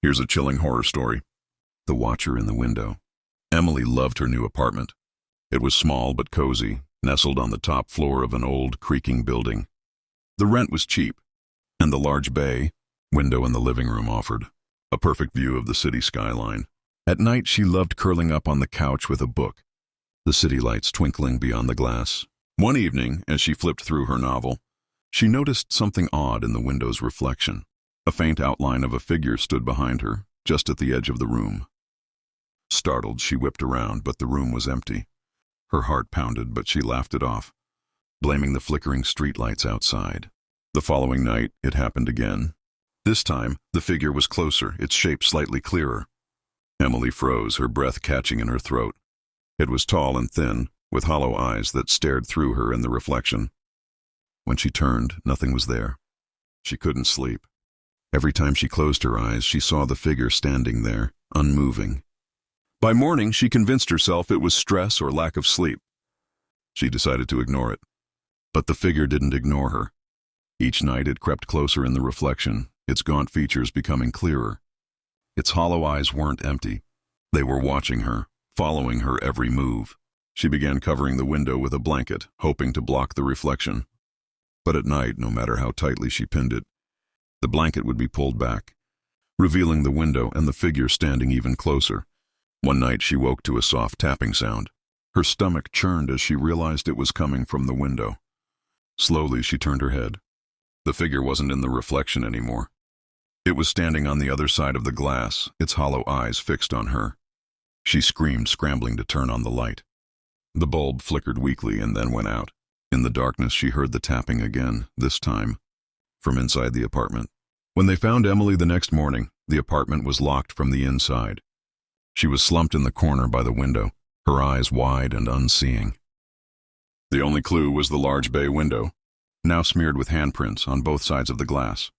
Here's a chilling horror story. The Watcher in the Window. Emily loved her new apartment. It was small but cozy, nestled on the top floor of an old, creaking building. The rent was cheap, and the large bay window in the living room offered a perfect view of the city skyline. At night, she loved curling up on the couch with a book, the city lights twinkling beyond the glass. One evening, as she flipped through her novel, she noticed something odd in the window's reflection. A faint outline of a figure stood behind her, just at the edge of the room. Startled, she whipped around, but the room was empty. Her heart pounded, but she laughed it off, blaming the flickering streetlights outside. The following night, it happened again. This time, the figure was closer, its shape slightly clearer. Emily froze, her breath catching in her throat. It was tall and thin, with hollow eyes that stared through her in the reflection. When she turned, nothing was there. She couldn't sleep. Every time she closed her eyes, she saw the figure standing there, unmoving. By morning, she convinced herself it was stress or lack of sleep. She decided to ignore it. But the figure didn't ignore her. Each night it crept closer in the reflection, its gaunt features becoming clearer. Its hollow eyes weren't empty. They were watching her, following her every move. She began covering the window with a blanket, hoping to block the reflection. But at night, no matter how tightly she pinned it, the blanket would be pulled back, revealing the window and the figure standing even closer. One night she woke to a soft tapping sound. Her stomach churned as she realized it was coming from the window. Slowly she turned her head. The figure wasn't in the reflection anymore. It was standing on the other side of the glass, its hollow eyes fixed on her. She screamed, scrambling to turn on the light. The bulb flickered weakly and then went out. In the darkness she heard the tapping again, this time from inside the apartment. When they found Emily the next morning, the apartment was locked from the inside. She was slumped in the corner by the window, her eyes wide and unseeing. The only clue was the large bay window, now smeared with handprints on both sides of the glass.